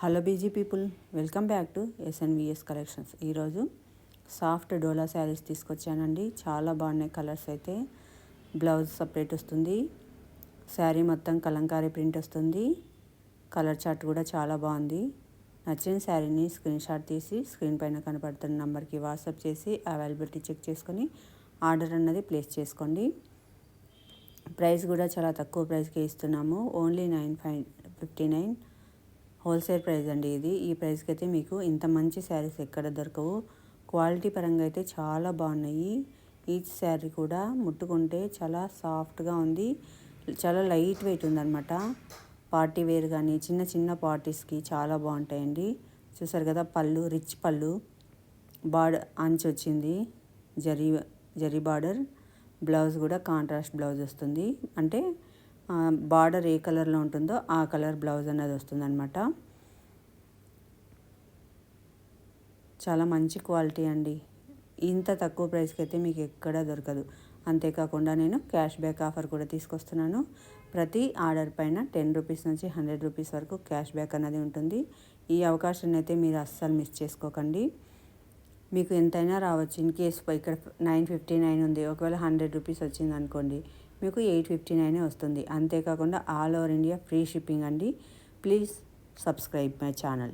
Hello busy people, welcome back to SNVS collections. ఈరోజు soft డోలా శారీస్ తీసుకొచ్చానండి. చాలా బాగున్నాయి కలర్స్ అయితే. బ్లౌజ్ సపరేట్ వస్తుంది, శారీ మొత్తం కలంకారీ ప్రింట్ వస్తుంది. కలర్ చార్ట్ కూడా చాలా బాగుంది. నచ్చిన శారీని స్క్రీన్ షాట్ తీసి స్క్రీన్ పైన కనపడుతున్న నెంబర్కి వాట్సాప్ చేసి అవైలబిలిటీ చెక్ చేసుకొని ఆర్డర్ అన్నది ప్లేస్ చేసుకోండి. ప్రైస్ కూడా చాలా తక్కువ ప్రైస్కి ఇస్తున్నాము. ఓన్లీ 959 హోల్సేల్ ప్రైస్ అండి ఇది. ఈ ప్రైస్కి అయితే మీకు ఇంత మంచి శారీస్ ఎక్కడ దొరకవు. క్వాలిటీ పరంగా అయితే చాలా బాగున్నాయి. ఈచ్ శారీ కూడా ముట్టుకుంటే చాలా సాఫ్ట్గా ఉంది, చాలా లైట్ వెయిట్ ఉందన్నమాట. పార్టీ వేర్ కానీ చిన్న చిన్న పార్టీస్కి చాలా బాగుంటాయండి. చూసారు కదా, పళ్ళు రిచ్ పళ్ళు, అంచు వచ్చింది, జరీ బార్డర్. బ్లౌజ్ కూడా కాంట్రాస్ట్ బ్లౌజ్ వస్తుంది. అంటే బార్డర్ ఏ కలర్లో ఉంటుందో ఆ కలర్ బ్లౌజ్ అనేది వస్తుంది అనమాట. చాలా మంచి క్వాలిటీ అండి. ఇంత తక్కువ ప్రైస్కి అయితే మీకు ఎక్కడా దొరకదు. అంతేకాకుండా నేను క్యాష్ బ్యాక్ ఆఫర్ కూడా తీసుకొస్తున్నాను. ప్రతి ఆర్డర్ పైన 10 రూపీస్ నుంచి 100 రూపీస్ వరకు క్యాష్ బ్యాక్ అనేది ఉంటుంది. ఈ అవకాశాన్ని అయితే మీరు అస్సలు మిస్ చేసుకోకండి. మీకు ఎంతైనా రావచ్చు. ఇన్ కేస్ ఇక్కడ 959 ఉంది, ఒకవేళ 100 రూపీస్ వచ్చింది అనుకోండి, మీకు 859 వస్తుంది. అంతేకాకుండా all over India free shipping అండి. Please subscribe my channel.